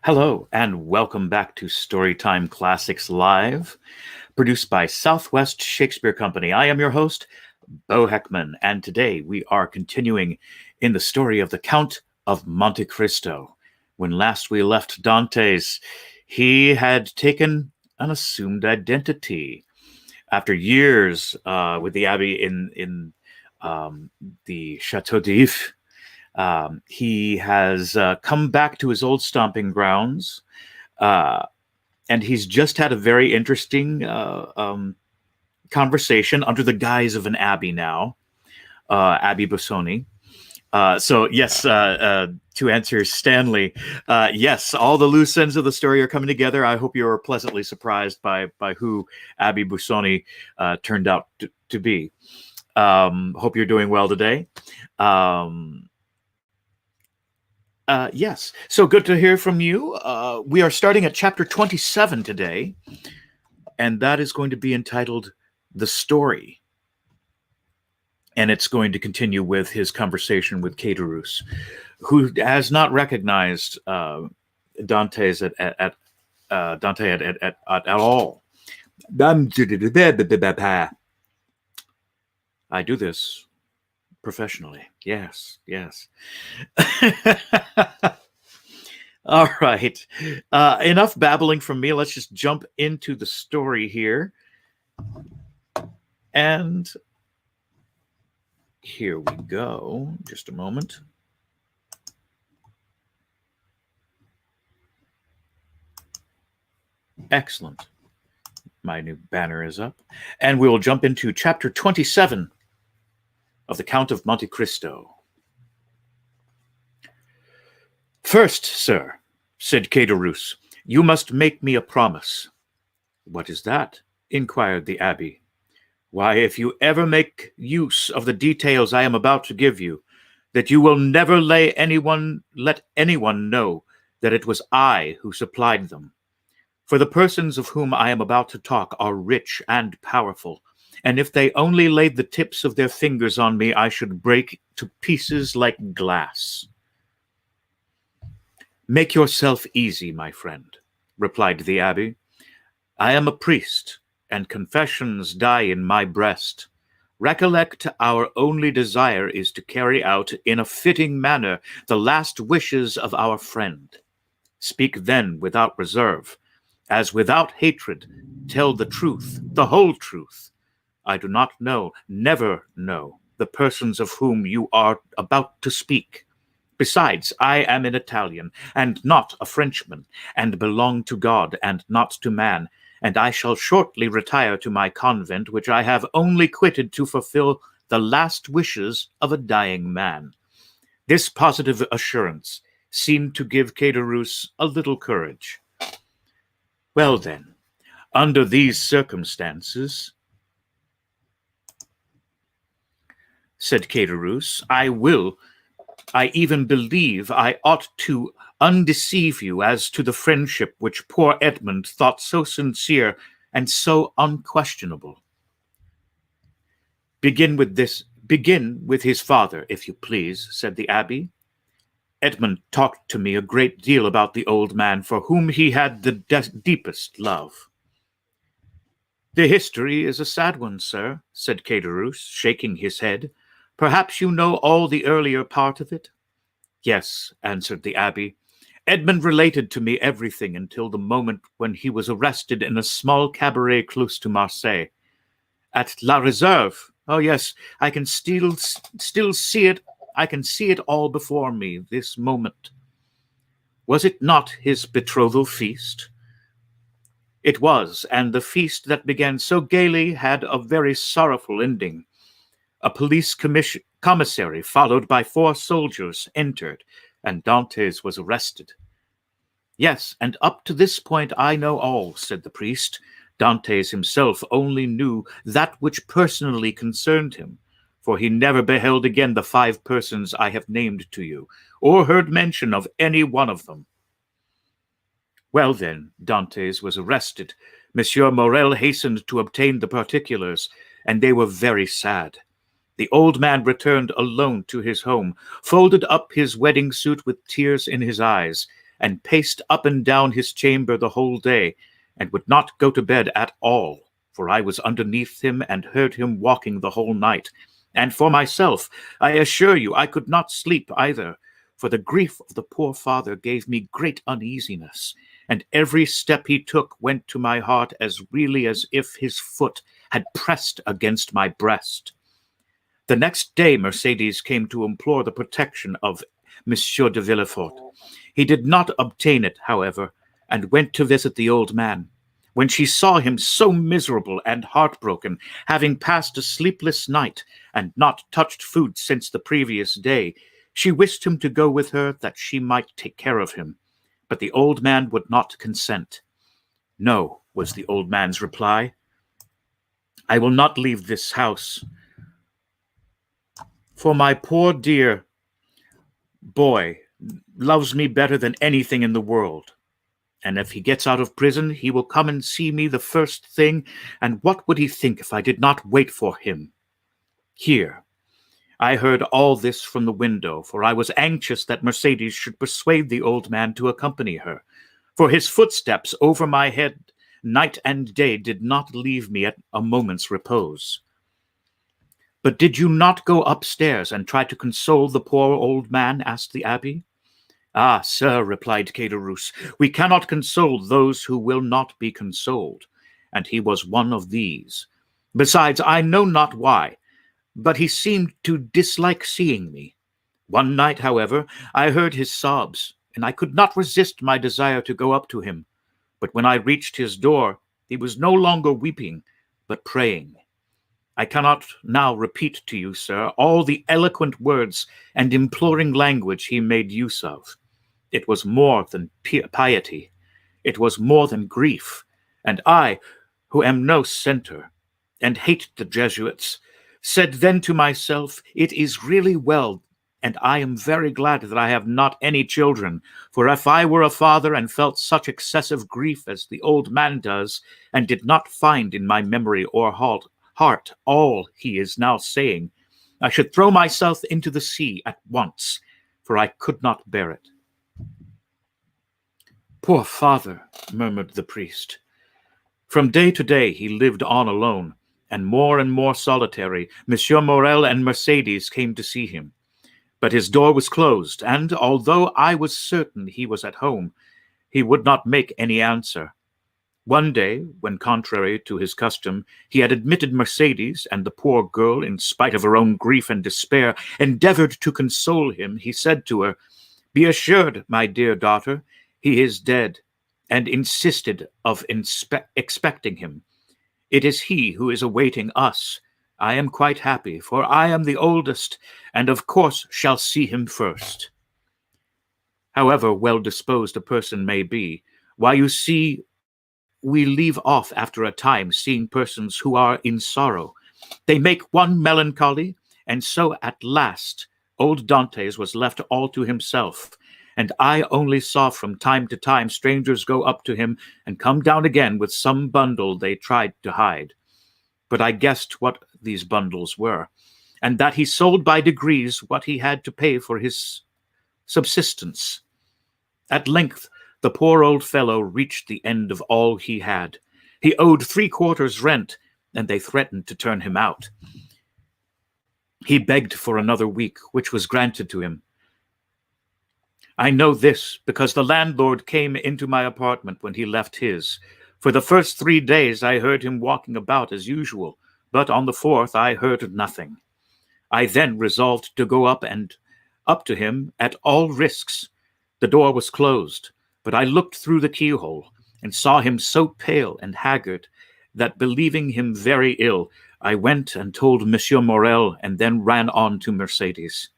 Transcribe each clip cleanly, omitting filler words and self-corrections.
Hello, and welcome back to Storytime Classics Live, produced by Southwest Shakespeare Company. I am your host, Bo Heckman, and today we are continuing in the story of the Count of Monte Cristo. When last we left Dantes, he had taken an assumed identity. After years with the abbey in the Chateau d'If, he has come back to his old stomping grounds, and he's just had a very interesting conversation under the guise of an abbey now, Abbey Busoni. So yes, to answer Stanley, yes, all the loose ends of the story are coming together. I hope you were pleasantly surprised by who Abbey Busoni turned out to be. Hope you're doing well today. Yes, so good to hear from you. We are starting at chapter 27 today, and that is going to be entitled The Story. And it's going to continue with his conversation with Caterus, who has not recognized Dantes at all. I do this professionally. Yes. All right. Enough babbling from me. Let's just jump into the story here. And here we go. Just a moment. Excellent. My new banner is up. And we will jump into chapter 27 of the Count of Monte Cristo. First, sir, said Caterus, you must make me a promise. What is that? Inquired the abbé. Why, if you ever make use of the details I am about to give you, that you will never let anyone know that it was I who supplied them. For the persons of whom I am about to talk are rich and powerful, and if they only laid the tips of their fingers on me, I should break to pieces like glass. Make yourself easy, my friend, replied the abbé. I am a priest, and confessions die in my breast. Recollect, our only desire is to carry out in a fitting manner the last wishes of our friend. Speak then without reserve, as without hatred, tell the truth, the whole truth. I do not know, never know, the persons of whom you are about to speak. Besides, I am an Italian, and not a Frenchman, and belong to God and not to man, and I shall shortly retire to my convent, which I have only quitted to fulfill the last wishes of a dying man. This positive assurance seemed to give Caterus a little courage. Well then, under these circumstances, said Caterus, I even believe I ought to undeceive you as to the friendship which poor Edmond thought so sincere and so unquestionable. Begin with his father, if you please, said the abbé. Edmond talked to me a great deal about the old man for whom he had the deepest love. The history is a sad one, sir, said Caterus, shaking his head. Perhaps you know all the earlier part of it? Yes, answered the abbé. Edmond related to me everything until the moment when he was arrested in a small cabaret close to Marseille. At La Réserve, oh yes, I can still see it. I can see it all before me this moment. Was it not his betrothal feast? It was, and the feast that began so gaily had a very sorrowful ending. A police commissary, followed by 4 soldiers, entered, and Dantes was arrested. Yes, and up to this point I know all, said the priest. Dantes himself only knew that which personally concerned him, for he never beheld again the 5 persons I have named to you, or heard mention of any one of them. Well then, Dantes was arrested. Monsieur Morel hastened to obtain the particulars, and they were very sad. The old man returned alone to his home, folded up his wedding suit with tears in his eyes, and paced up and down his chamber the whole day, and would not go to bed at all, for I was underneath him and heard him walking the whole night. And for myself, I assure you, I could not sleep either, for the grief of the poor father gave me great uneasiness, and every step he took went to my heart as really as if his foot had pressed against my breast. The next day Mercédès came to implore the protection of Monsieur de Villefort. He did not obtain it, however, and went to visit the old man. When she saw him so miserable and heartbroken, having passed a sleepless night and not touched food since the previous day, she wished him to go with her that she might take care of him. But the old man would not consent. "No," was the old man's reply. "I will not leave this house, for my poor dear boy loves me better than anything in the world. And if he gets out of prison, he will come and see me the first thing, and what would he think if I did not wait for him?" Here, I heard all this from the window, for I was anxious that Mercédès should persuade the old man to accompany her, for his footsteps over my head night and day did not leave me at a moment's repose. "But did you not go upstairs and try to console the poor old man?" asked the abbé. "Ah, sir," replied Caderousse, "we cannot console those who will not be consoled, and he was one of these. Besides, I know not why, but he seemed to dislike seeing me. One night, however, I heard his sobs, and I could not resist my desire to go up to him. But when I reached his door, he was no longer weeping, but praying. I cannot now repeat to you, sir, all the eloquent words and imploring language he made use of. It was more than piety. It was more than grief. And I, who am no center, and hate the Jesuits, said then to myself, it is really well, and I am very glad that I have not any children, for if I were a father and felt such excessive grief as the old man does, and did not find in my memory or heart all he is now saying, I should throw myself into the sea at once, for I could not bear it." "Poor father," murmured the priest. From day to day he lived on alone, and more solitary. Monsieur Morrel and Mercédès came to see him. But his door was closed, and although I was certain he was at home, he would not make any answer. One day, when contrary to his custom, he had admitted Mercédès, and the poor girl, in spite of her own grief and despair, endeavored to console him, he said to her, "Be assured, my dear daughter, he is dead," and insisted of expecting him. "It is he who is awaiting us. I am quite happy, for I am the oldest, and of course shall see him first." However well-disposed a person may be, why, you see, we leave off after a time seeing persons who are in sorrow. They make one melancholy, and so at last old Dantes was left all to himself, and I only saw from time to time strangers go up to him and come down again with some bundle they tried to hide. But I guessed what these bundles were, and that he sold by degrees what he had to pay for his subsistence. At length the poor old fellow reached the end of all he had. He owed 3/4 rent, and they threatened to turn him out. He begged for another week, which was granted to him. I know this because the landlord came into my apartment when he left his. For the first 3 days I heard him walking about as usual, but on the 4th I heard nothing. I then resolved to go up to him at all risks. The door was closed, but I looked through the keyhole and saw him so pale and haggard that, believing him very ill, I went and told Monsieur Morrel and then ran on to Mercédès.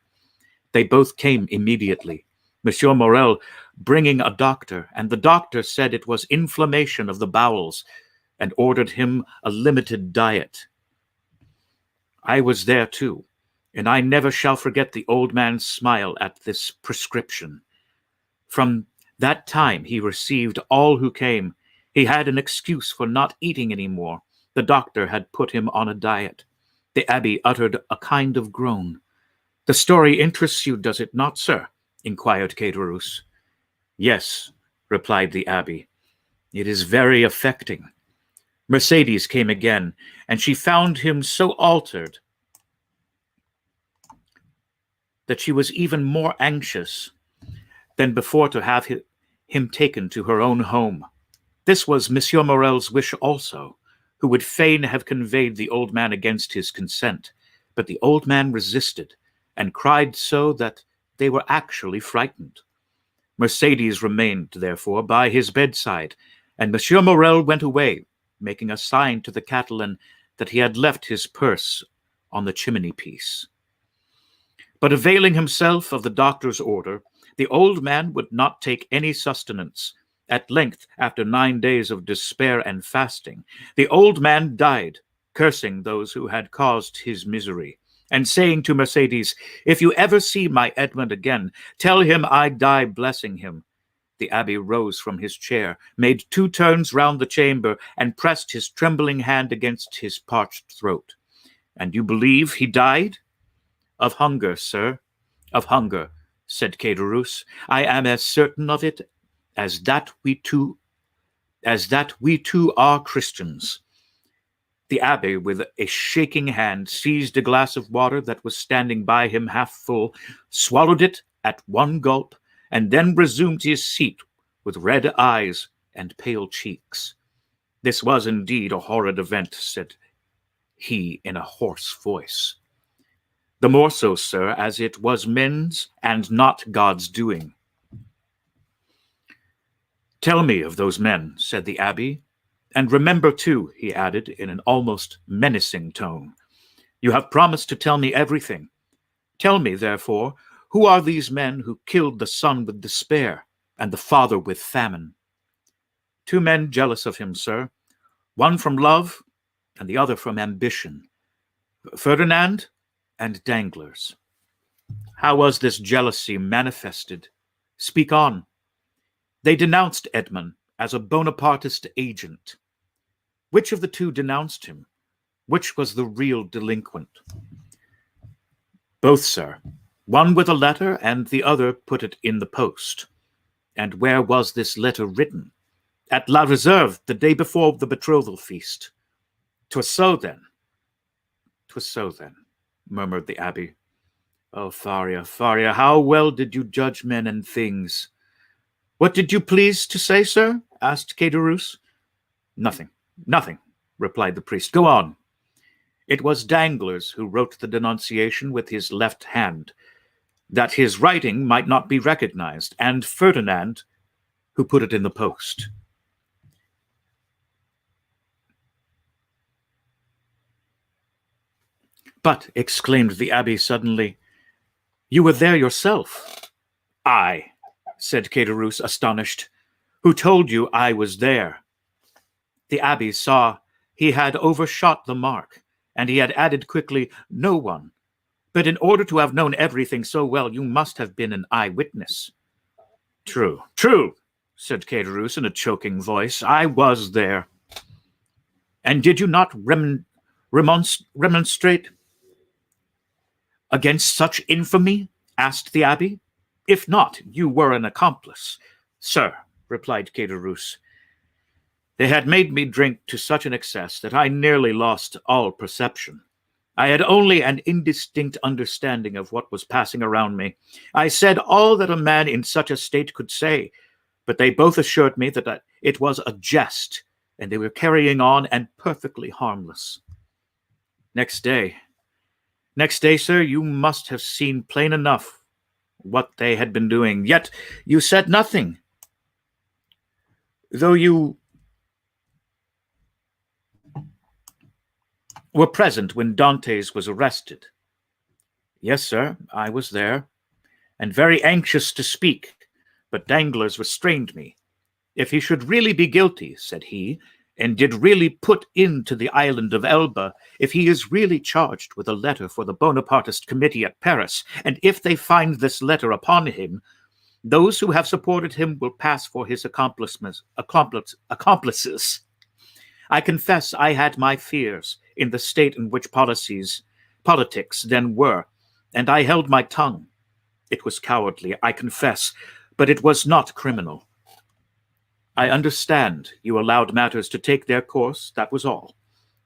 They both came immediately, Monsieur Morrel bringing a doctor, and the doctor said it was inflammation of the bowels and ordered him a limited diet. I was there too, and I never shall forget the old man's smile at this prescription. From that time he received all who came. He had an excuse for not eating any more. The doctor had put him on a diet. The abbé uttered a kind of groan. "The story interests you, does it not, sir?" inquired Caderousse. Yes, replied the abbé. It is very affecting. Mercedes came again, and she found him so altered that she was even more anxious than before to have him taken to her own home. This was Monsieur Morel's wish also, who would fain have conveyed the old man against his consent, but the old man resisted, and cried so that they were actually frightened. Mercedes remained, therefore, by his bedside, and Monsieur Morel went away, making a sign to the Catalan that he had left his purse on the chimney-piece. But availing himself of the doctor's order, the old man would not take any sustenance. At length, after 9 days of despair and fasting, the old man died, cursing those who had caused his misery, and saying to Mercedes, "If you ever see my Edmond again, tell him I die blessing him." The abbé rose from his chair, made 2 turns round the chamber, and pressed his trembling hand against his parched throat. "And you believe he died?" "Of hunger, sir, of hunger," said Caderousse. "I am as certain of it as that we two are Christians." The abbé, with a shaking hand, seized a glass of water that was standing by him half full, swallowed it at one gulp, and then resumed his seat with red eyes and pale cheeks. "This was indeed a horrid event," said he in a hoarse voice. "The more so, sir, as it was men's and not God's doing." "Tell me of those men," said the abbé. "And remember, too," he added in an almost menacing tone, "you have promised to tell me everything. Tell me, therefore, who are these men who killed the son with despair and the father with famine?" "2 men jealous of him, sir, one from love and the other from ambition. Ferdinand and Danglars." "How was this jealousy manifested? Speak on." "They denounced Edmond as a Bonapartist agent." "Which of the 2 denounced him? Which was the real delinquent?" "Both, sir. One with a letter, and the other put it in the post." "And where was this letter written?" "At La Réserve, the day before the betrothal feast." "'Twas so, then." "'Twas so, then," murmured the abbé. "Oh, Faria, Faria, how well did you judge men and things!" "What did you please to say, sir?" asked Caderousse. "Nothing, nothing," replied the priest. "Go on." "It was Danglars who wrote the denunciation with his left hand, that his writing might not be recognized, and Ferdinand who put it in the post." "But," exclaimed the abbé suddenly, "you were there yourself." "I," said Caderousse, astonished. "Who told you I was there?" The abbé saw he had overshot the mark, and he had added quickly, "No one. But in order to have known everything so well, you must have been an eyewitness." "True, true," said Caderousse in a choking voice. "I was there." "And did you not remonstrate against such infamy?" asked the abbé. "If not, you were an accomplice." "Sir," replied Caderousse, "they had made me drink to such an excess that I nearly lost all perception. I had only an indistinct understanding of what was passing around me. I said all that a man in such a state could say, but they both assured me that it was a jest, and they were carrying on and perfectly harmless. Next day, sir, you must have seen plain enough what they had been doing, yet you said nothing, though you were present when Dantes was arrested." "Yes, sir, I was there, and very anxious to speak, but Danglars restrained me. 'If he should really be guilty,' said he, 'and did really put into the island of Elba, if he is really charged with a letter for the Bonapartist committee at Paris, and if they find this letter upon him, those who have supported him will pass for his accomplices. I confess I had my fears in the state in which politics then were, and I held my tongue. It was cowardly, I confess, but it was not criminal. I understand you allowed matters to take their course, that was all.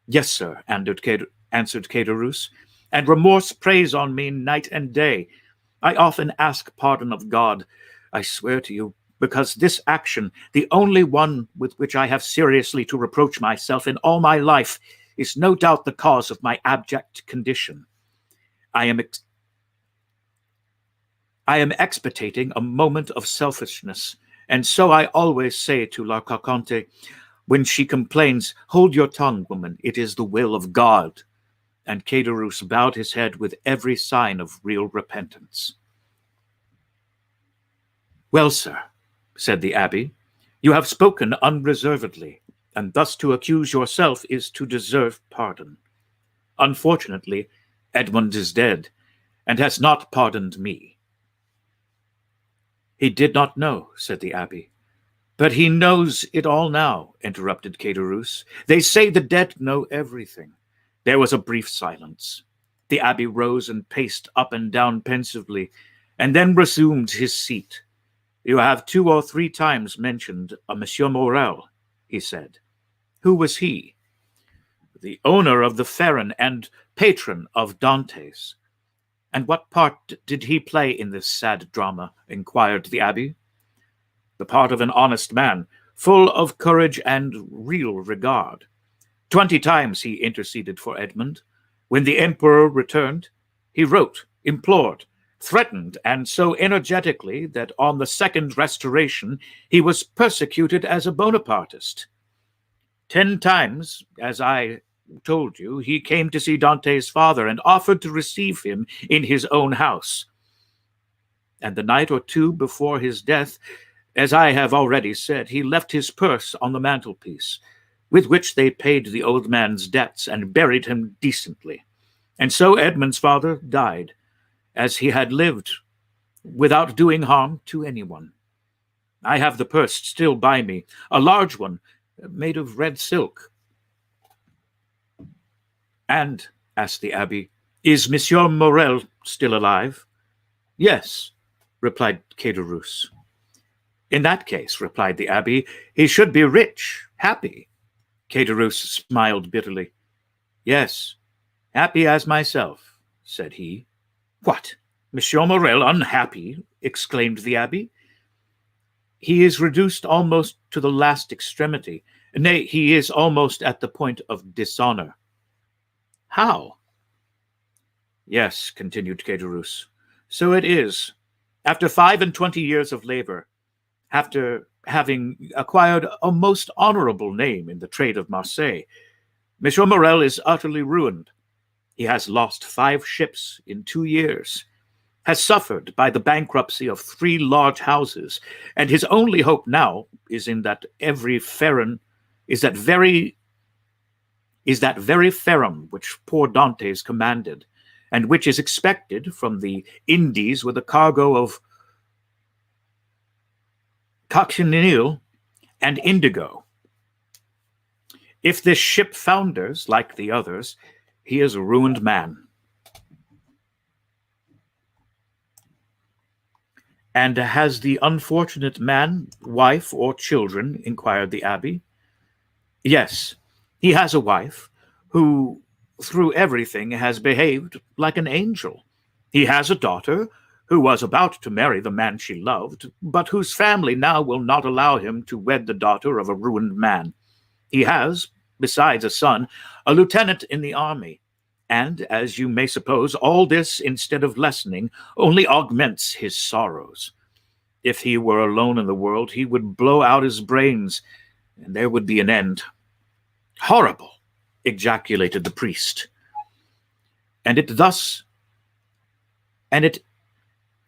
Yes, sir, answered Caderousse, and remorse preys on me night and day. I often ask pardon of God, I swear to you, because this action, the only one with which I have seriously to reproach myself in all my life, is no doubt the cause of my abject condition. I am expatiating a moment of selfishness, and so I always say to La Carconte, when she complains, hold your tongue, woman, it is the will of God. And Caderousse bowed his head with every sign of real repentance. Well, sir, said the abbé, you have spoken unreservedly, and thus to accuse yourself is to deserve pardon. Unfortunately, Edmond is dead, and has not pardoned me. He did not know, said the abbé. But he knows it all now, interrupted Caderousse. They say the dead know everything. There was a brief silence. The abbé rose and paced up and down pensively, and then resumed his seat. You have 2 or 3 times mentioned a Monsieur Morel, he said. Who was he? The owner of the Pharaon and patron of Dantes. And what part did he play in this sad drama? Inquired the abbé. The part of an honest man, full of courage and real regard. 20 times he interceded for Edmond. When the emperor returned, he wrote, implored, threatened, and so energetically that on the second restoration he was persecuted as a Bonapartist. 10 times, as I told you, he came to see Dante's father and offered to receive him in his own house. And the night or 2 before his death, as I have already said, he left his purse on the mantelpiece, with which they paid the old man's debts and buried him decently. And so Edmond's father died, as he had lived, without doing harm to anyone. I have the purse still by me, a large one, made of red silk. And, asked the abbé, is Monsieur Morel still alive? Yes, replied Caderousse. In that case, replied the abbé, he should be rich, happy. Caderousse smiled bitterly. Yes, happy as myself, said he. What, Monsieur Morel unhappy? Exclaimed the abbé. He is reduced almost to the last extremity. Nay, he is almost at the point of dishonor. How? Yes, continued Caderousse, so it is. After 25 years of labor, after having acquired a most honorable name in the trade of Marseille, Monsieur Morel is utterly ruined. He has lost 5 ships in 2 years, has suffered by the bankruptcy of 3 large houses, and his only hope now is in that every Pharaon is that very Pharaon which poor Dantes commanded, and which is expected from the Indies with a cargo of cochineal and indigo. If this ship founders, like the others, he is a ruined man. And has the unfortunate man wife or children? Inquired the abbé. Yes, he has a wife who, through everything, has behaved like an angel. He has a daughter who was about to marry the man she loved, but whose family now will not allow him to wed the daughter of a ruined man. He has, besides a son, a lieutenant in the army, and, as you may suppose, all this, instead of lessening, only augments his sorrows. If he were alone in the world, he would blow out his brains, and there would be an end. Horrible! Ejaculated the priest. And it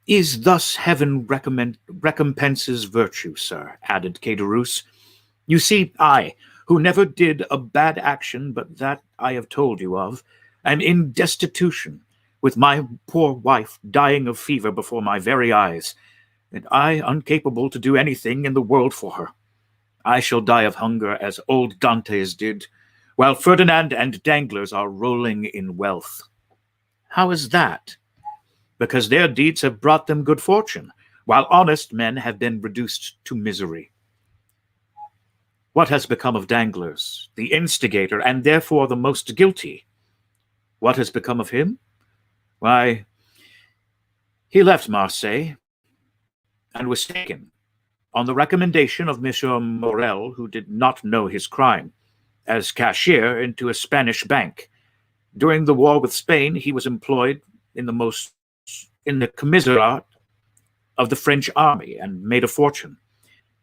is thus heaven recompenses virtue, sir, added Caderousse. You see, I, who never did a bad action but that I have told you of, am in destitution, with my poor wife dying of fever before my very eyes, and I incapable to do anything in the world for her. I shall die of hunger as old Dantes did, while Ferdinand and Danglars are rolling in wealth. How is that? Because their deeds have brought them good fortune, while honest men have been reduced to misery. What has become of Danglars, the instigator, and therefore the most guilty? What has become of him? Why, he left Marseille and was taken, on the recommendation of Monsieur Morel, who did not know his crime, as cashier into a Spanish bank. During the war with Spain, he was employed in the commissariat of the French army and made a fortune.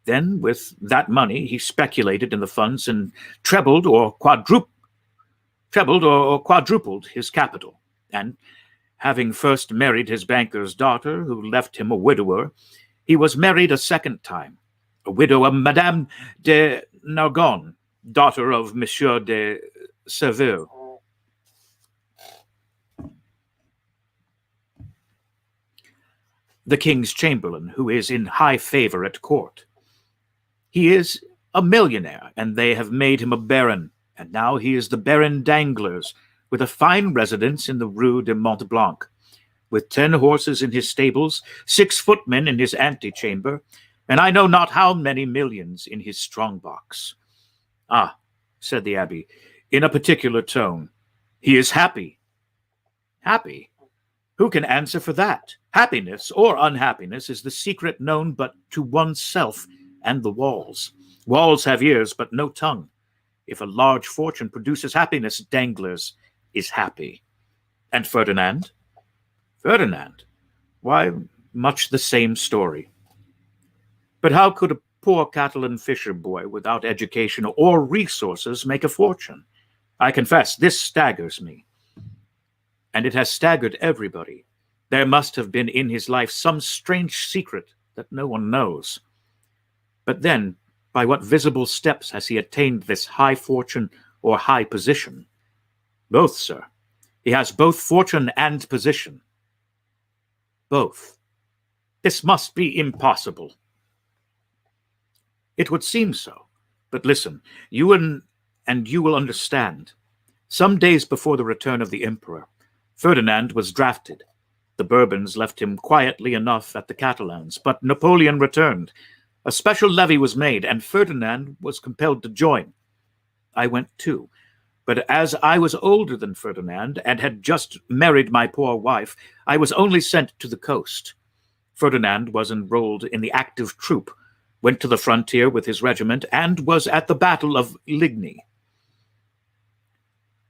Then, with that money, he speculated in the funds and trebled or quadrupled his capital. And having first married his banker's daughter, who left him a widower, he was married a second time, a widow of Madame de Nargonne, daughter of Monsieur de Servieux. The king's chamberlain, who is in high favor at court. He is a millionaire, and they have made him a baron, and now he is the Baron Danglars, with a fine residence in the Rue de Montblanc, with 10 horses in his stables, 6 footmen in his antechamber, and I know not how many millions in his strong-box. Ah, said the abbé, in a particular tone, he is happy. Happy? Who can answer for that? Happiness or unhappiness is the secret known but to oneself and the walls. Walls have ears but no tongue. If a large fortune produces happiness, Danglars is happy. And Ferdinand? Ferdinand? Why, much the same story. But how could a poor Catalan fisher boy without education or resources make a fortune? I confess, this staggers me. And it has staggered everybody. There must have been in his life some strange secret that no one knows. But then, by what visible steps has he attained this high fortune or high position? Both, sir. He has both fortune and position. Both. This must be impossible. It would seem so. But listen, you will understand. Some days before the return of the emperor, Ferdinand was drafted. The Bourbons left him quietly enough at the Catalans, but Napoleon returned. A special levy was made, and Ferdinand was compelled to join. I went too, but as I was older than Ferdinand and had just married my poor wife, I was only sent to the coast. Ferdinand was enrolled in the active troop, went to the frontier with his regiment, and was at the Battle of Ligny.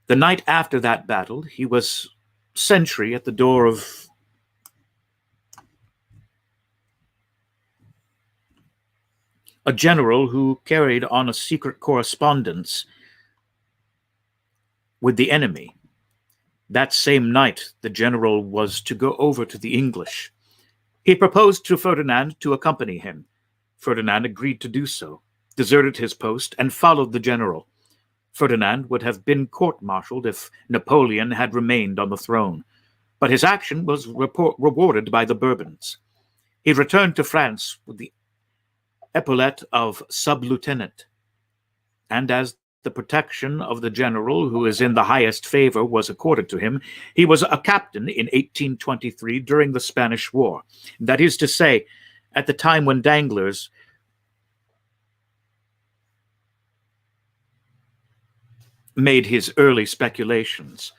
The night after that battle, he was sentry at the door of a general who carried on a secret correspondence with the enemy. That same night, the general was to go over to the English. He proposed to Ferdinand to accompany him. Ferdinand agreed to do so, deserted his post, and followed the general. Ferdinand would have been court-martialed if Napoleon had remained on the throne, but his action was rewarded by the Bourbons. He returned to France with the epaulette of sub-lieutenant, and as the protection of the general, who is in the highest favor, was accorded to him, he was a captain in 1823 during the Spanish War. That is to say, at the time when Danglars made his early speculations.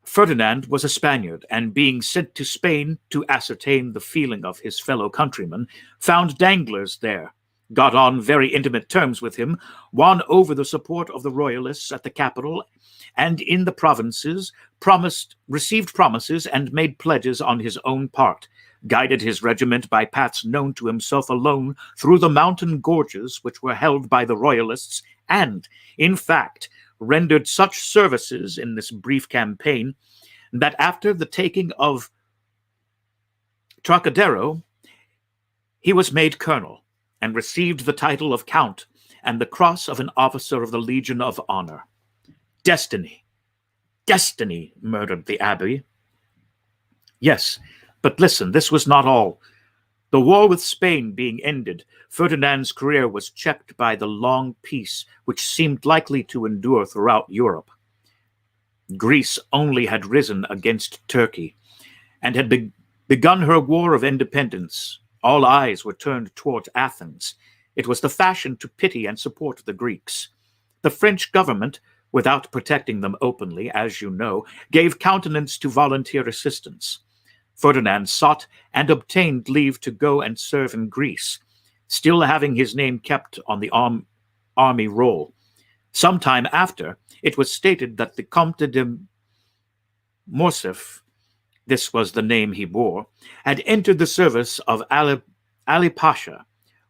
Ferdinand was a Spaniard, and being sent to Spain to ascertain the feeling of his fellow countrymen, found Danglars there, got on very intimate terms with him, won over the support of the royalists at the capital and in the provinces, received promises and made pledges on his own part, guided his regiment by paths known to himself alone through the mountain gorges which were held by the royalists, and, in fact, rendered such services in this brief campaign that after the taking of Trocadero, he was made colonel and received the title of count and the cross of an officer of the Legion of Honor. Destiny, destiny, murmured the abbé. Yes, but listen, this was not all. The war with Spain being ended, Ferdinand's career was checked by the long peace which seemed likely to endure throughout Europe. Greece only had risen against Turkey and had begun her war of independence All eyes were turned toward Athens. It was the fashion to pity and support the Greeks. The French government, without protecting them openly, as you know, gave countenance to volunteer assistance. Ferdinand sought and obtained leave to go and serve in Greece, still having his name kept on the army roll. Some time after, it was stated that the Comte de Morcerf, this was the name he bore, had entered the service of Ali Pasha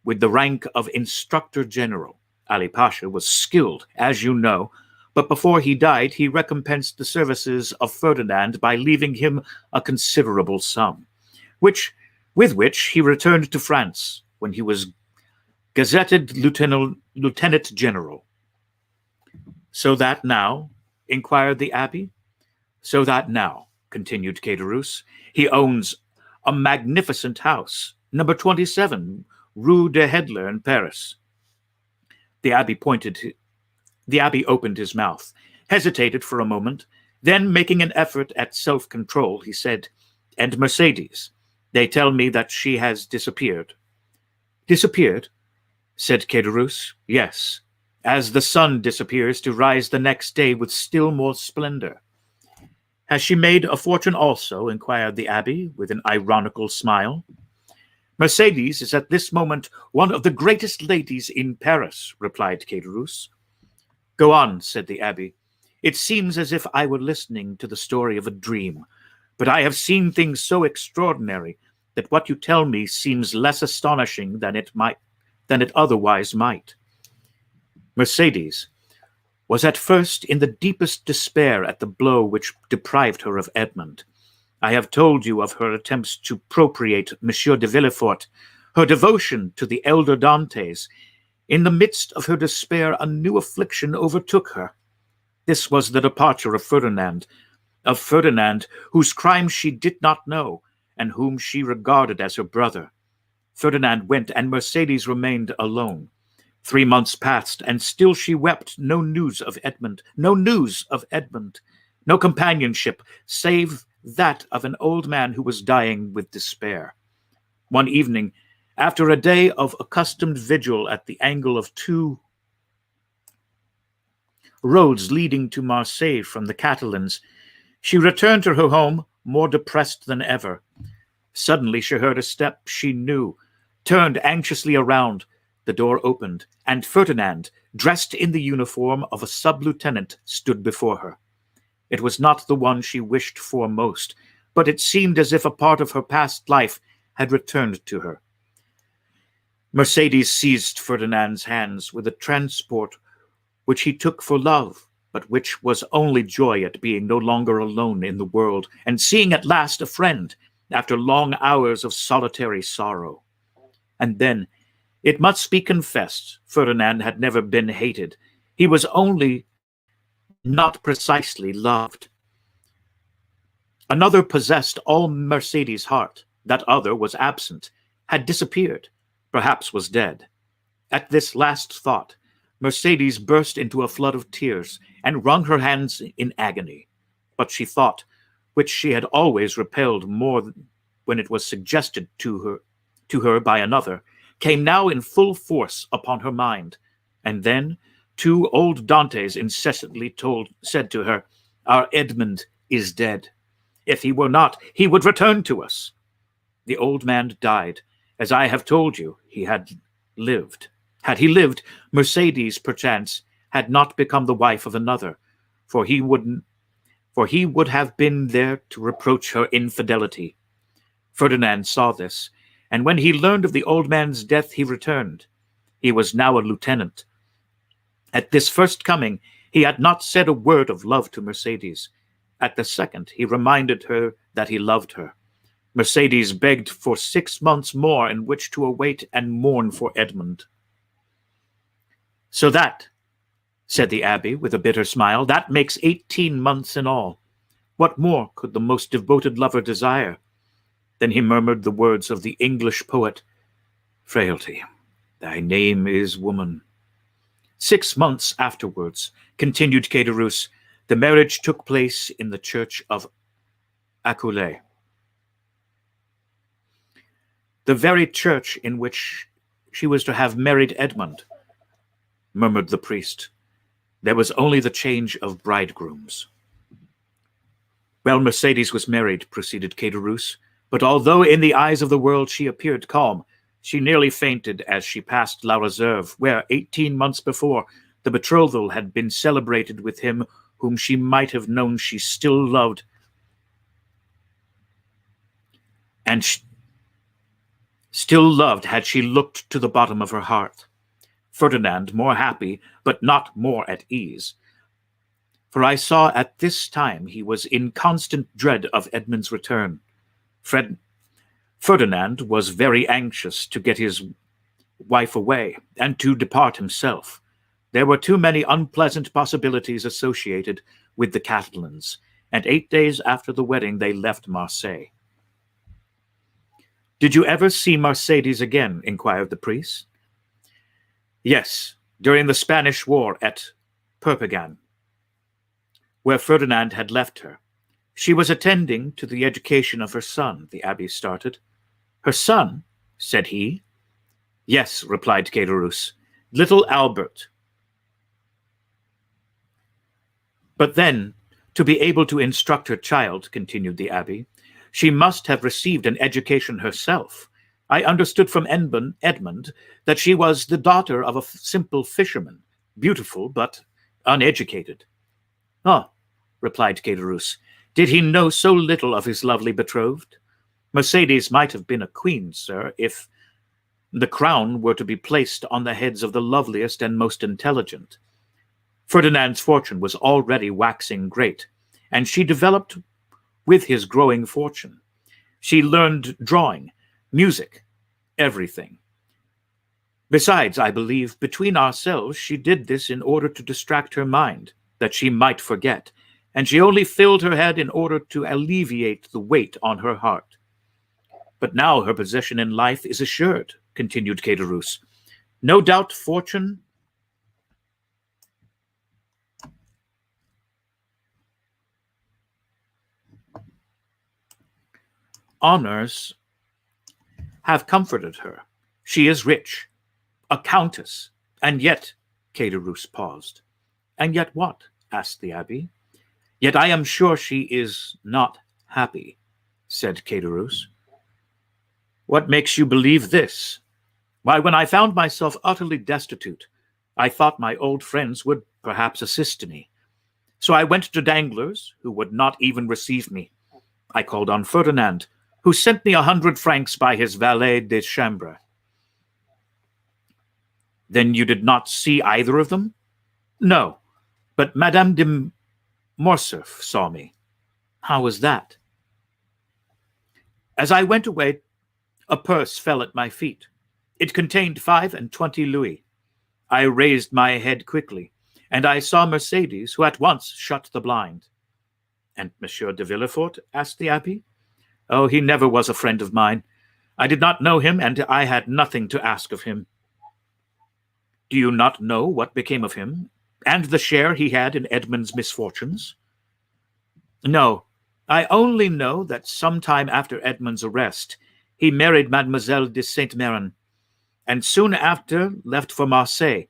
with the rank of Instructor General. Ali Pasha was skilled, as you know, but before he died, he recompensed the services of Ferdinand by leaving him a considerable sum, with which he returned to France when he was gazetted lieutenant general. So that now, inquired the abbé. So that now, continued Caderousse, he owns a magnificent house, number 27, Rue de Hedler in Paris. The abbé opened his mouth, hesitated for a moment, then, making an effort at self-control, he said, "And Mercedes, they tell me that she has disappeared." "Disappeared?" said Caderousse. "Yes, as the sun disappears to rise the next day with still more splendor." "Has she made a fortune also?" inquired the abbé with an ironical smile. "Mercedes is at this moment one of the greatest ladies in Paris," replied Caderousse. "Go on," said the abbé. "It seems as if I were listening to the story of a dream, but I have seen things so extraordinary that what you tell me seems less astonishing than it otherwise might. Mercedes was at first in the deepest despair at the blow which deprived her of Edmond. I have told you of her attempts to propitiate Monsieur de Villefort, her devotion to the elder Dantes. In the midst of her despair, a new affliction overtook her. This was the departure of Ferdinand, whose crimes she did not know, and whom she regarded as her brother. Ferdinand went, and Mercedes remained alone. 3 months passed, and still she wept. No news of Edmond, no companionship, save that of an old man who was dying with despair. One evening, after a day of accustomed vigil at the angle of 2 roads leading to Marseille from the Catalans, she returned to her home more depressed than ever. Suddenly she heard a step she knew, turned anxiously around. The door opened, and Ferdinand, dressed in the uniform of a sub-lieutenant, stood before her. It was not the one she wished for most, but it seemed as if a part of her past life had returned to her. Mercedes seized Ferdinand's hands with a transport which he took for love, but which was only joy at being no longer alone in the world, and seeing at last a friend, after long hours of solitary sorrow. And then, it must be confessed, Ferdinand had never been hated. He was only not precisely loved. Another possessed all Mercedes' heart. That other was absent, had disappeared, perhaps was dead. At this last thought, Mercedes burst into a flood of tears and wrung her hands in agony. But she thought, which she had always repelled more when it was suggested to her by another, came now in full force upon her mind. And then 2 old Dantes incessantly said to her, "Our Edmond is dead. If he were not, he would return to us." The old man died. As I have told you, he had lived. Had he lived, Mercedes, perchance, had not become the wife of another, for he would have been there to reproach her infidelity. Ferdinand saw this, and when he learned of the old man's death, he returned. He was now a lieutenant. At this first coming, he had not said a word of love to Mercedes. At the second, he reminded her that he loved her. Mercedes begged for 6 months more in which to await and mourn for Edmond. "So that," said the abbé with a bitter smile, "that makes 18 months in all. What more could the most devoted lover desire?" Then he murmured the words of the English poet, "Frailty, thy name is woman." 6 months afterwards, continued Caderousse, the marriage took place in the church of Aculé. The very church in which she was to have married Edmond, murmured the priest. There was only the change of bridegrooms. Well, Mercedes was married, proceeded Caderousse, but although in the eyes of the world she appeared calm, she nearly fainted as she passed La Reserve, where 18 months before the betrothal had been celebrated with him whom she might have known she still loved, and still loved had she looked to the bottom of her heart. Ferdinand more happy, but not more at ease, for I saw at this time he was in constant dread of Edmond's return. Ferdinand was very anxious to get his wife away and to depart himself. There were too many unpleasant possibilities associated with the Catalans, and 8 days after the wedding they left Marseille. "Did you ever see Mercedes again?" inquired the priest. "Yes, during the Spanish War at Perpignan, where Ferdinand had left her. She was attending to the education of her son," the abbé started. "Her son?" said he. "Yes," replied Caderousse, "little Albert. But then, to be able to instruct her child," continued the abbé, "she must have received an education herself. I understood from Edmond that she was the daughter of a simple fisherman, beautiful but uneducated." "Oh," replied Caderousse, "did he know so little of his lovely betrothed? Mercedes might have been a queen, sir, if the crown were to be placed on the heads of the loveliest and most intelligent. Ferdinand's fortune was already waxing great, and she developed with his growing fortune. She learned drawing, music, everything. Besides, I believe, between ourselves, she did this in order to distract her mind, that she might forget, and she only filled her head in order to alleviate the weight on her heart. But now her position in life is assured," continued Caderousse. "No doubt fortune honors have comforted her. She is rich, a countess, and yet—" Caderousse paused. "And yet what?" asked the abbé. "Yet I am sure she is not happy," said Caderousse. "What makes you believe this?" "Why, when I found myself utterly destitute, I thought my old friends would perhaps assist me. So I went to Danglars, who would not even receive me. I called on Ferdinand, who sent me 100 francs by his valet de chambre." "Then you did not see either of them?" "No, but Madame de Morcerf saw me." "How was that?" "As I went away, a purse fell at my feet. It contained 25 louis. I raised my head quickly, and I saw Mercedes, who at once shut the blind." "And Monsieur de Villefort?" asked the abbé. "Oh, he never was a friend of mine. I did not know him, and I had nothing to ask of him." "Do you not know what became of him, and the share he had in Edmond's misfortunes?" "No, I only know that some time after Edmond's arrest, he married Mademoiselle de Saint-Méran, and soon after left for Marseille.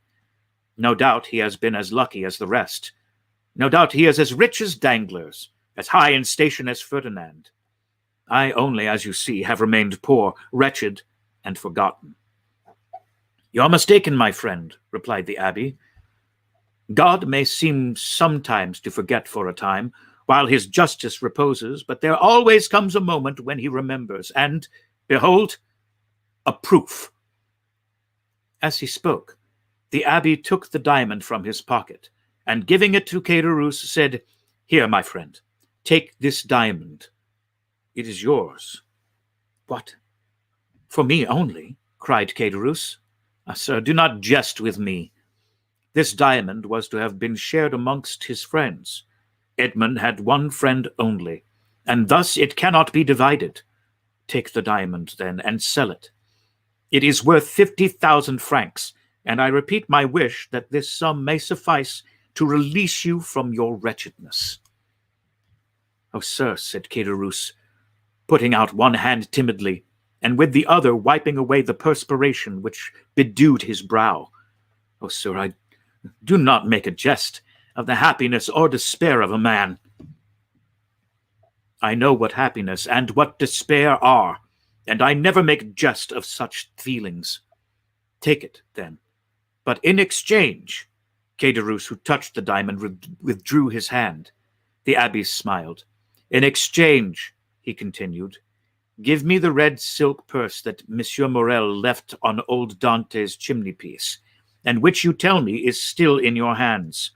No doubt he has been as lucky as the rest. No doubt he is as rich as Danglars, as high in station as Ferdinand. I only, as you see, have remained poor, wretched, and forgotten." "You are mistaken, my friend," replied the abbé. "God may seem sometimes to forget for a time, while his justice reposes, but there always comes a moment when he remembers, and, behold, a proof." As he spoke, the abbé took the diamond from his pocket, and giving it to Caderousse, said, "Here, my friend, take this diamond. It is yours." "What? For me only?" cried Caderousse. "Sir, do not jest with me. This diamond was to have been shared amongst his friends. Edmond had one friend only, and thus it cannot be divided. Take the diamond, then, and sell it. It is worth 50,000 francs, and I repeat my wish that this sum may suffice to release you from your wretchedness." "Oh, sir," said Caderousse, putting out one hand timidly, and with the other wiping away the perspiration which bedewed his brow. "Oh, sir, I do not make a jest of the happiness or despair of a man. I know what happiness and what despair are, and I never make jest of such feelings. Take it, then. But in exchange," Caderousse, who touched the diamond, withdrew his hand. The abbé smiled. "In exchange," he continued, "give me the red silk purse that Monsieur Morel left on old Dante's chimney-piece, and which you tell me is still in your hands."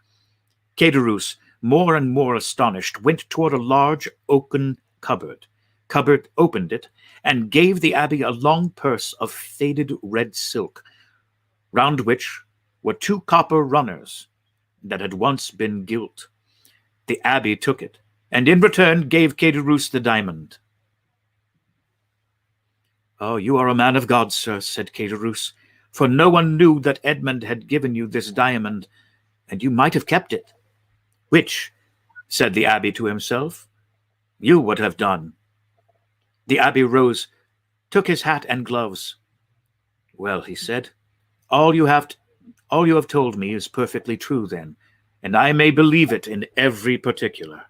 Caderousse, more and more astonished, went toward a large oaken cupboard, opened it, and gave the abbé a long purse of faded red silk, round which were 2 copper runners that had once been gilt. The abbé took it, and in return gave Caderousse the diamond. "Oh, you are a man of God, sir," said Caderousse, "for no one knew that Edmond had given you this diamond, and you might have kept it." "Which," said the abbé to himself, "you would have done." The abbé rose, took his hat and gloves. "Well," he said, all you have told me is perfectly true, then, and I may believe it in every particular."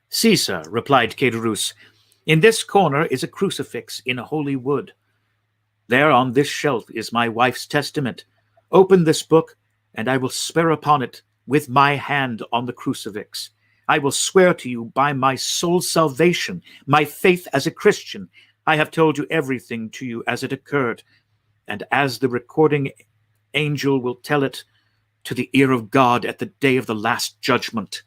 "See, sir," replied Caderousse, "in this corner is a crucifix in holy wood. There on this shelf is my wife's testament. Open this book, and I will swear upon it with my hand on the crucifix. I will swear to you by my soul's salvation, my faith as a Christian. I have told you everything to you as it occurred, and as the recording angel will tell it to the ear of God at the day of the last judgment."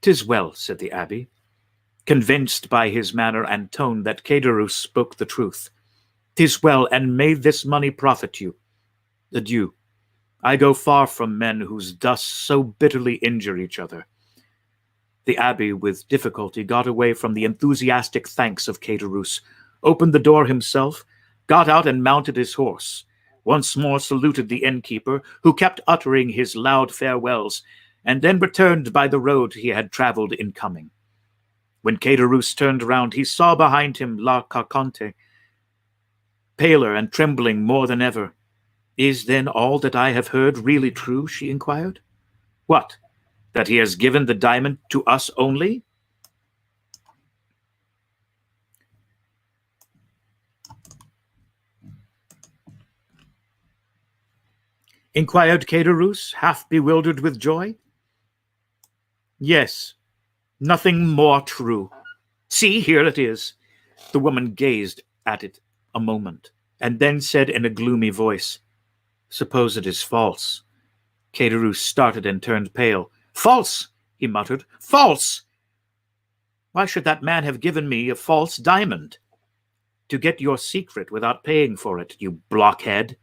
"'Tis well," said the abbé, convinced by his manner and tone that Caderousse spoke the truth. "'Tis well, and may this money profit you. Adieu. I go far from men whose thus so bitterly injure each other." The abbé, with difficulty, got away from the enthusiastic thanks of Caderousse, opened the door himself, got out and mounted his horse, once more saluted the innkeeper, who kept uttering his loud farewells, and then returned by the road he had travelled in coming. When Caderousse turned round, he saw behind him La Carconte, paler and trembling more than ever. "Is then all that I have heard really true?" she inquired. "What? That he has given the diamond to us only?" inquired Caderousse, half bewildered with joy. "Yes, nothing more true. See, here it is." The woman gazed at it a moment, and then said in a gloomy voice, "Suppose it is false." Caderousse started and turned pale. "False!" he muttered. "False! Why should that man have given me a false diamond?" "To get your secret without paying for it, you blockhead."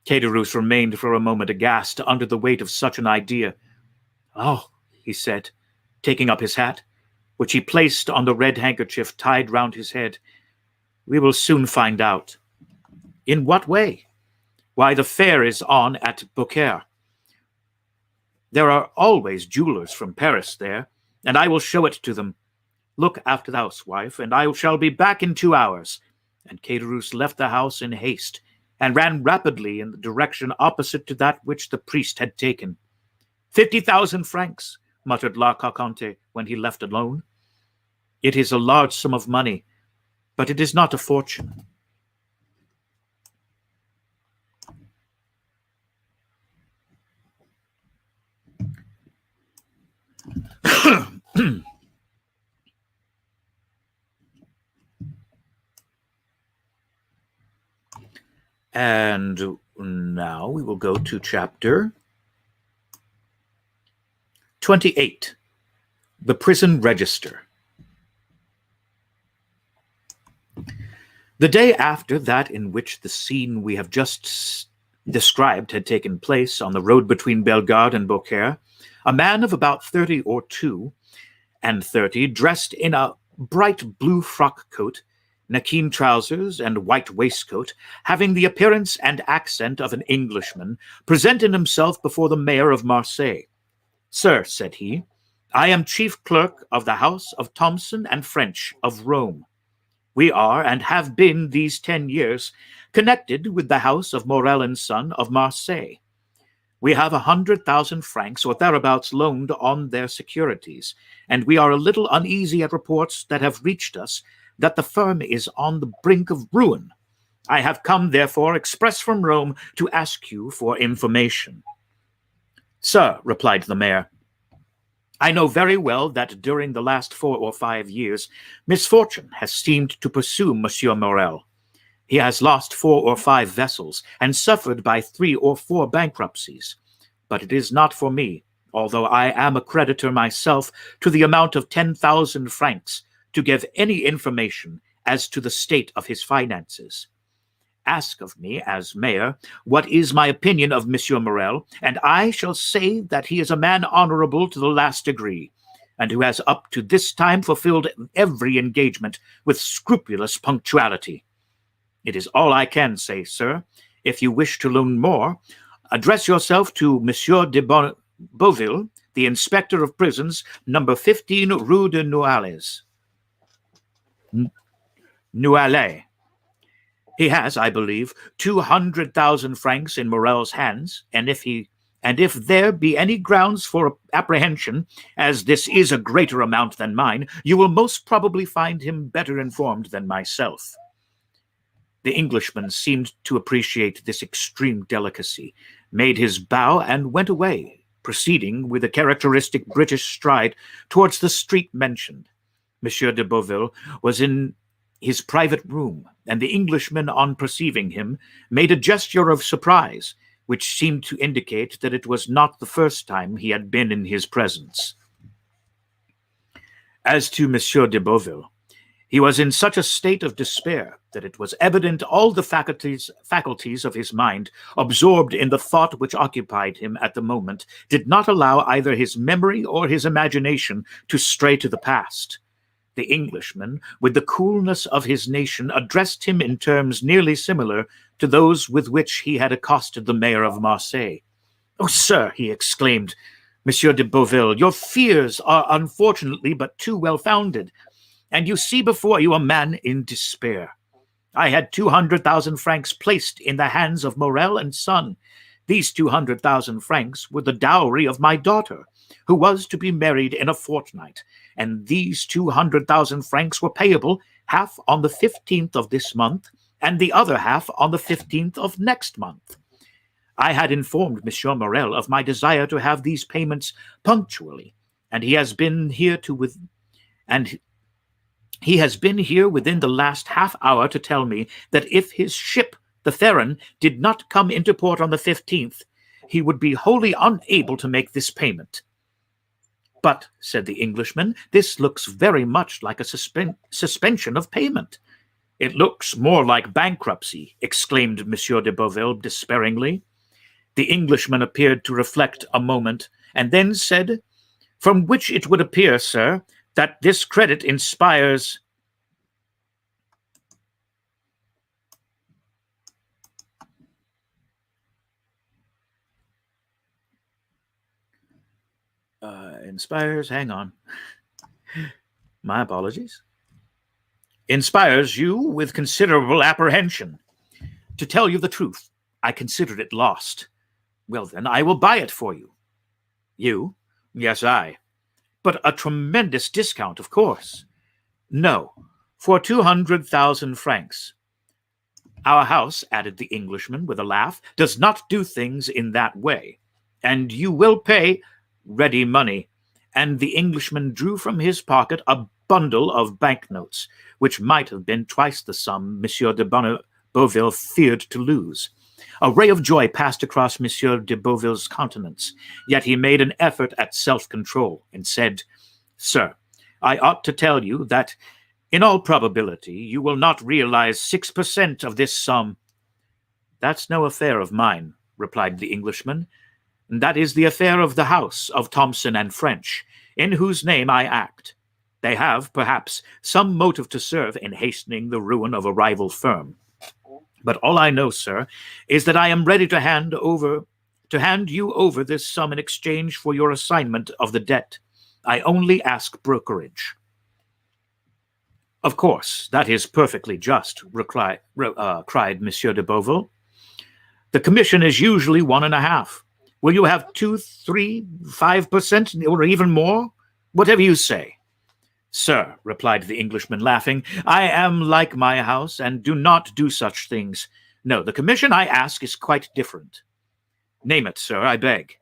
Caderousse remained for a moment aghast under the weight of such an idea. "Oh," he said, taking up his hat, which he placed on the red handkerchief tied round his head. "We will soon find out." "In what way?" "Why, the fair is on at Beaucaire. There are always jewelers from Paris there, and I will show it to them. Look after the house, wife, and I shall be back in 2 hours." And Caderousse left the house in haste, and ran rapidly in the direction opposite to that which the priest had taken. 50,000 francs, muttered La Carconte when he left alone. "It is a large sum of money, but it is not a fortune." And now we will go to chapter 28, The Prison Register. The day after that in which the scene we have just described had taken place on the road between Bellegarde and Beaucaire, a man of about 30 or 32, dressed in a bright blue frock coat, nankeen trousers, and white waistcoat, having the appearance and accent of an Englishman, presented himself before the mayor of Marseille. "Sir," said he, I am chief clerk of the house of Thomson and French of Rome. We are, and have been these 10 years, connected with the house of Morel and Son of Marseille. We have 100,000 francs or thereabouts loaned on their securities, and we are a little uneasy at reports that have reached us that the firm is on the brink of ruin. I have come, therefore, express from Rome to ask you for information. Sir, replied the mayor, I know very well that during the last 4 or 5 years, misfortune has seemed to pursue Monsieur Morel. He has lost 4 or 5 vessels and suffered by 3 or 4 bankruptcies. But it is not for me, although I am a creditor myself to the amount of 10,000 francs, to give any information as to the state of his finances. Ask of me, as mayor, what is my opinion of Monsieur Morel, and I shall say that he is a man honorable to the last degree, and who has up to this time fulfilled every engagement with scrupulous punctuality. It is all I can say, sir. If you wish to learn more, address yourself to Monsieur de Beauville, the inspector of prisons, number 15 Rue de Nouailles. He has, I believe, 200,000 francs in Morel's hands, and if there be any grounds for apprehension, as this is a greater amount than mine, you will most probably find him better informed than myself. The Englishman seemed to appreciate this extreme delicacy, made his bow, and went away, proceeding with a characteristic British stride towards the street mentioned. Monsieur de Beauville was in his private room, and the Englishman, on perceiving him, made a gesture of surprise, which seemed to indicate that it was not the first time he had been in his presence. As to Monsieur de Beauville, he was in such a state of despair that it was evident all the faculties of his mind, absorbed in the thought which occupied him at the moment, did not allow either his memory or his imagination to stray to the past. The Englishman, with the coolness of his nation, addressed him in terms nearly similar to those with which he had accosted the mayor of Marseille. "Oh, sir," he exclaimed, "Monsieur de Beauville, your fears are unfortunately but too well-founded, and you see before you a man in despair. I had 200,000 francs placed in the hands of Morel and Son. These 200,000 francs were the dowry of my daughter, who was to be married in a fortnight, and these 200,000 francs were payable half on the 15th of this month, and the other half on the 15th of next month. I had informed Monsieur Morel of my desire to have these payments punctually, and he has been here within the last half hour to tell me that if his ship, the Pharaon, did not come into port on the 15th, he would be wholly unable to make this payment." "But," said the Englishman, "this looks very much like a suspension of payment." "It looks more like bankruptcy," exclaimed Monsieur de Beauville despairingly. The Englishman appeared to reflect a moment, and then said, "From which it would appear, sir, that this credit inspires hang on. My apologies. Inspires you with considerable apprehension. To tell you the truth, I considered it lost. Well, then, I will buy it for you." "You?" "Yes, I." "But a tremendous discount, of course." "No, for 200,000 francs. Our house," added the Englishman with a laugh, "does not do things in that way. And you will pay ready money." And the Englishman drew from his pocket a bundle of banknotes, which might have been twice the sum Monsieur de Beauville feared to lose. A ray of joy passed across Monsieur de Beauville's countenance, yet he made an effort at self-control and said, "Sir, I ought to tell you that, in all probability, you will not realize 6% of this sum." "That's no affair of mine," replied the Englishman. "That is the affair of the house of Thomson and French, in whose name I act. They have, perhaps, some motive to serve in hastening the ruin of a rival firm. But all I know, sir, is that I am ready to hand you over this sum in exchange for your assignment of the debt. I only ask brokerage." "Of course, that is perfectly just," cried Monsieur de Beauville. "The commission is usually 1.5. Will you have 2, 3, 5%, or even more? Whatever you say." "Sir," replied the Englishman, laughing, "I am like my house, and do not do such things. No, the commission I ask is quite different." "Name it, sir, I beg."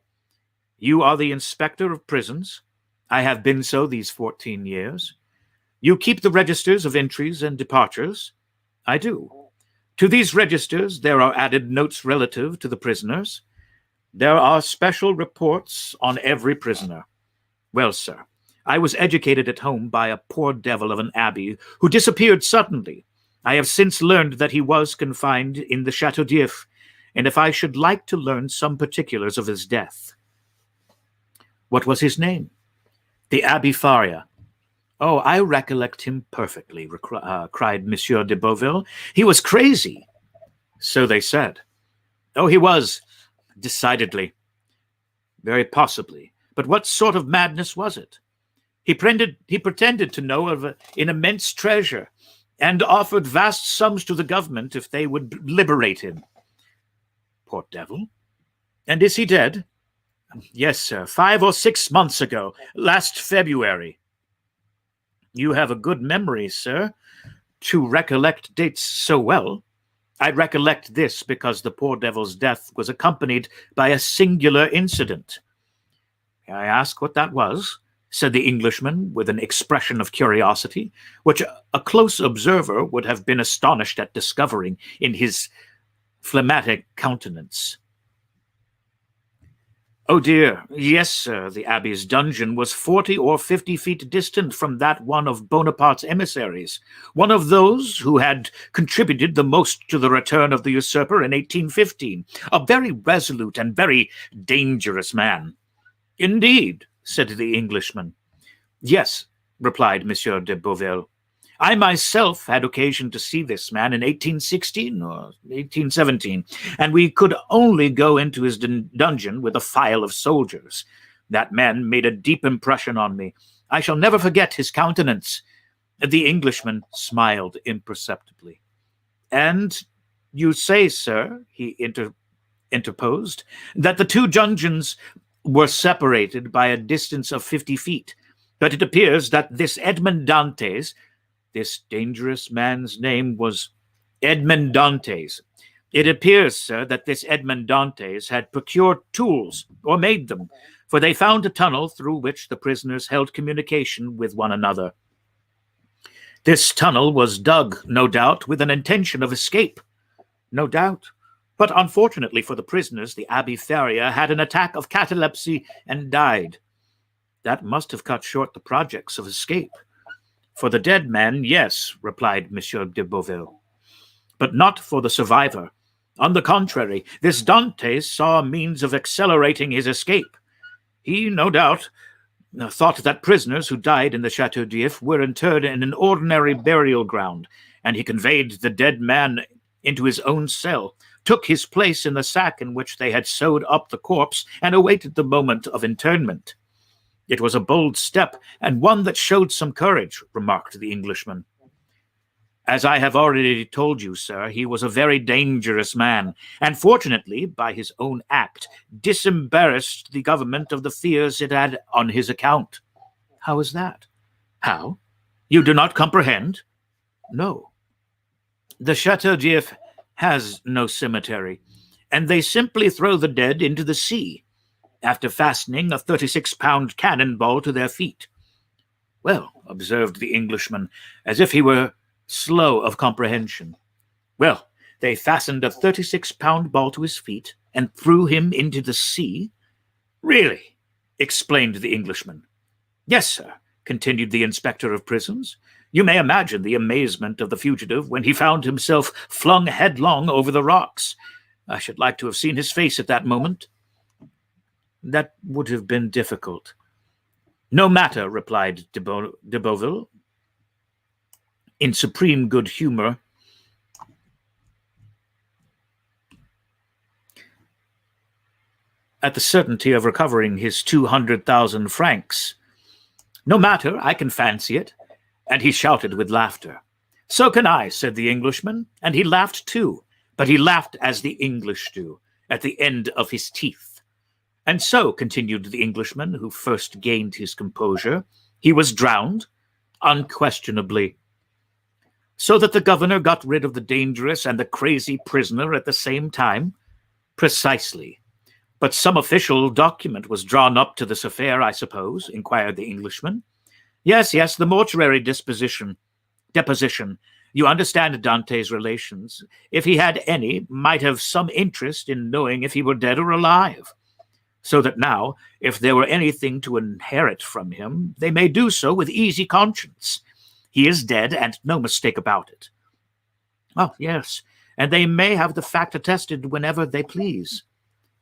"You are the inspector of prisons. I have been so these 14 years. You keep the registers of entries and departures. I do. To these registers there are added notes relative to the prisoners. There are special reports on every prisoner. Well, sir, I was educated at home by a poor devil of an abbé who disappeared suddenly. I have since learned that he was confined in the Château d'If, and if I should like to learn some particulars of his death." "What was his name?" "The Abbé Faria." "Oh, I recollect him perfectly," cried Monsieur de Beauville. "He was crazy." "So they said." "Oh, he was, decidedly." "Very possibly. But what sort of madness was it?" He pretended to know of an immense treasure, and offered vast sums to the government if they would liberate him." "Poor devil. And is he dead?" "Yes, sir, 5 or 6 months ago, last February." "You have a good memory, sir, to recollect dates so well." "I recollect this because the poor devil's death was accompanied by a singular incident." "May I ask what that was?" said the Englishman with an expression of curiosity, which a close observer would have been astonished at discovering in his phlegmatic countenance. "Oh dear, yes, sir, the abbey's dungeon was 40 or 50 feet distant from that one of Bonaparte's emissaries, one of those who had contributed the most to the return of the usurper in 1815, a very resolute and very dangerous man." "Indeed," said the Englishman. "Yes," replied Monsieur de Beauville. "I myself had occasion to see this man in 1816 or 1817, and we could only go into his dungeon with a file of soldiers. That man made a deep impression on me. I shall never forget his countenance." The Englishman smiled imperceptibly. "And you say, sir," he interposed, "that the two dungeons were separated by a distance of 50 feet. But it appears that this Edmond Dantes, this dangerous man's name was Edmond Dantes. It appears, sir, that this Edmond Dantes had procured tools, or made them, for they found a tunnel through which the prisoners held communication with one another. This tunnel was dug, no doubt, with an intention of escape." "No doubt. But unfortunately for the prisoners, the Abbé Faria had an attack of catalepsy and died." "That must have cut short the projects of escape." "For the dead man, yes," replied Monsieur de Beauville, "but not for the survivor. On the contrary, this Dantes saw a means of accelerating his escape. He, no doubt, thought that prisoners who died in the Château d'If were interred in an ordinary burial ground, and he conveyed the dead man into his own cell, took his place in the sack in which they had sewed up the corpse, and awaited the moment of interment." "It was a bold step, and one that showed some courage," remarked the Englishman. "As I have already told you, sir, he was a very dangerous man, and fortunately, by his own act, disembarrassed the government of the fears it had on his account." "How is that?" "How? You do not comprehend?" "No." "The Château d'If has no cemetery, and they simply throw the dead into the sea, after fastening a 36-pound cannon-ball to their feet." "Well," observed the Englishman, as if he were slow of comprehension. "Well, they fastened a 36-pound ball to his feet and threw him into the sea?" "Really?" explained the Englishman. "Yes, sir," continued the inspector of prisons. "You may imagine the amazement of the fugitive when he found himself flung headlong over the rocks. I should like to have seen his face at that moment." "That would have been difficult." "No matter," replied de Beauville, in supreme good humor. At the certainty of recovering his 200,000 francs. No matter, I can fancy it. And he shouted with laughter. So can I, said the Englishman, and he laughed too, but he laughed as the English do, at the end of his teeth. And so, continued the Englishman, who first gained his composure, he was drowned? Unquestionably. So that the governor got rid of the dangerous and the crazy prisoner at the same time? Precisely. But some official document was drawn up to this affair, I suppose, inquired the Englishman. Yes, the mortuary deposition. You understand Dante's relations. If he had any, might have some interest in knowing if he were dead or alive. So that now, if there were anything to inherit from him, they may do so with easy conscience. He is dead, and no mistake about it. Oh, yes, and they may have the fact attested whenever they please.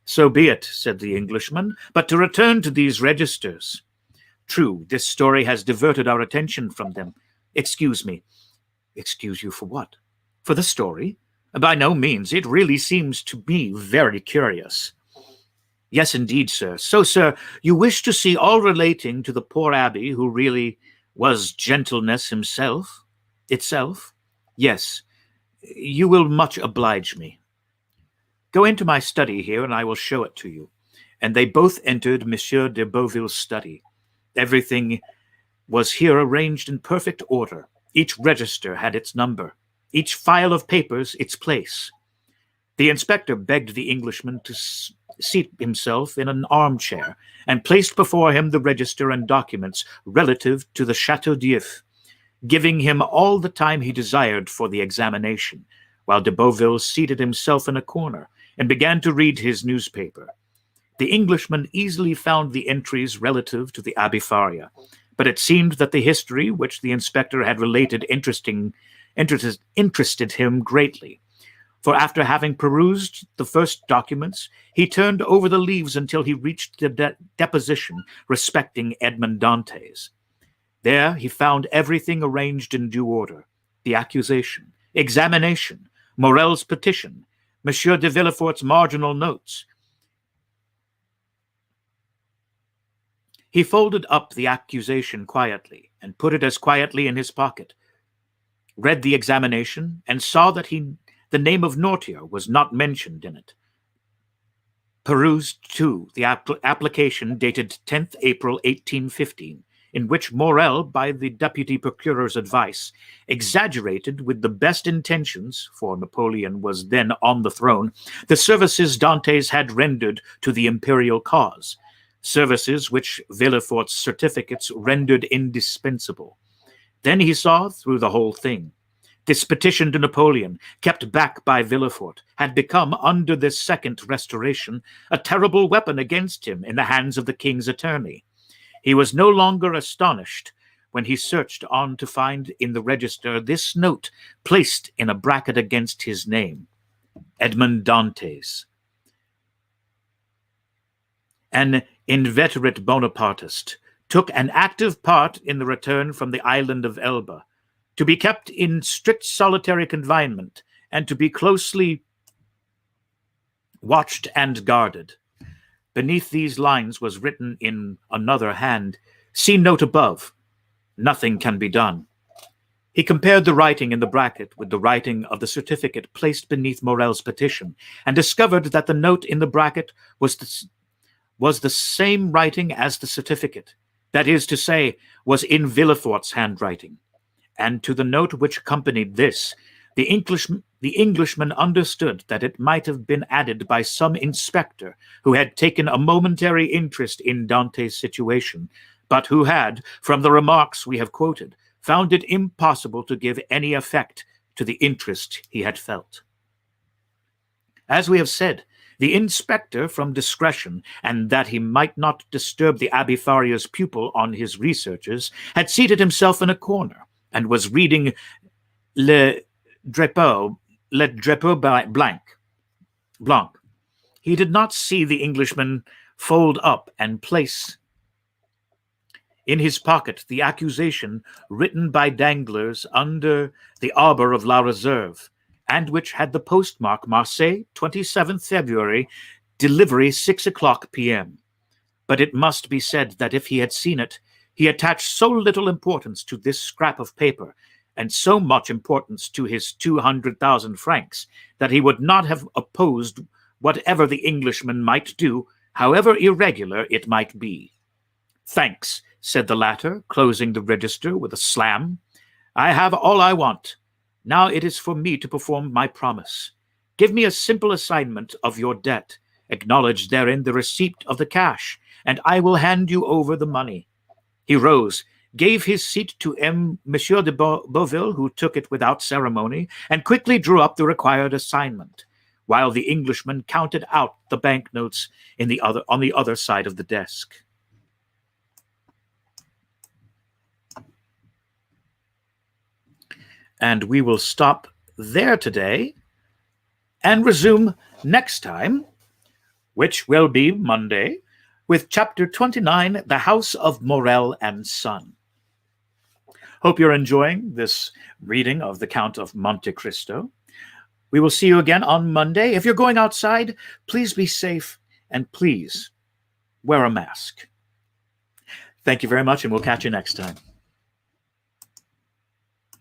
So be it, said the Englishman, but to return to these registers. True, this story has diverted our attention from them. Excuse me. Excuse you for what? For the story? By no means. It really seems to me very curious. Yes, indeed, sir. So, sir, you wish to see all relating to the poor abbé who really was gentleness itself? Yes. You will much oblige me. Go into my study here, and I will show it to you. And they both entered Monsieur de Beauville's study. Everything was here arranged in perfect order. Each register had its number, each file of papers its place. The inspector begged the Englishman to seat himself in an armchair, and placed before him the register and documents relative to the Château d'If, giving him all the time he desired for the examination, while de Beauville seated himself in a corner and began to read his newspaper. The Englishman easily found the entries relative to the Abbé Faria, but it seemed that the history which the inspector had related interested him greatly. For after having perused the first documents, he turned over the leaves until he reached the deposition respecting Edmond Dantes. There he found everything arranged in due order: the accusation, examination, Morel's petition, Monsieur de Villefort's marginal notes. He folded up the accusation quietly, and put it as quietly in his pocket, read the examination, and saw that the name of Noirtier was not mentioned in it. Perused, too, the application dated 10th April 1815, in which Morel, by the deputy procuror's advice, exaggerated with the best intentions, for Napoleon was then on the throne, the services Dantes had rendered to the imperial cause, services which Villefort's certificates rendered indispensable. Then he saw through the whole thing. This petition to Napoleon, kept back by Villefort, had become, under this second restoration, a terrible weapon against him in the hands of the king's attorney. He was no longer astonished when he searched on to find in the register this note placed in a bracket against his name: Edmond Dantes. An inveterate Bonapartist, took an active part in the return from the island of Elba, to be kept in strict solitary confinement, and to be closely watched and guarded. Beneath these lines was written in another hand, "See note above. Nothing can be done." He compared the writing in the bracket with the writing of the certificate placed beneath Morel's petition, and discovered that the note in the bracket was the same writing as the certificate, that is to say, was in Villefort's handwriting. And to the note which accompanied this, the Englishman understood that it might have been added by some inspector who had taken a momentary interest in Dante's situation, but who had, from the remarks we have quoted, found it impossible to give any effect to the interest he had felt. As we have said, the inspector, from discretion, and that he might not disturb the Abbé Faria's pupil on his researches, had seated himself in a corner, and was reading Le Drapeau Blanc. He did not see the Englishman fold up and place in his pocket the accusation written by Danglars under the arbor of La Reserve, and which had the postmark Marseille, 27th February, delivery 6 o'clock p.m. But it must be said that if he had seen it, He attached so little importance to this scrap of paper, and so much importance to his 200,000 francs, that he would not have opposed whatever the Englishman might do, however irregular it might be. "Thanks," said the latter, closing the register with a slam. "I have all I want. Now it is for me to perform my promise. Give me a simple assignment of your debt. Acknowledge therein the receipt of the cash, and I will hand you over the money." He rose, gave his seat to Monsieur de Beauville, who took it without ceremony, and quickly drew up the required assignment, while the Englishman counted out the banknotes on the other side of the desk. And we will stop there today and resume next time, which will be Monday, with Chapter 29, The House of Morel and Son. Hope you're enjoying this reading of the Count of Monte Cristo. We will see you again on Monday. If you're going outside, please be safe and please wear a mask. Thank you very much, and we'll catch you next time.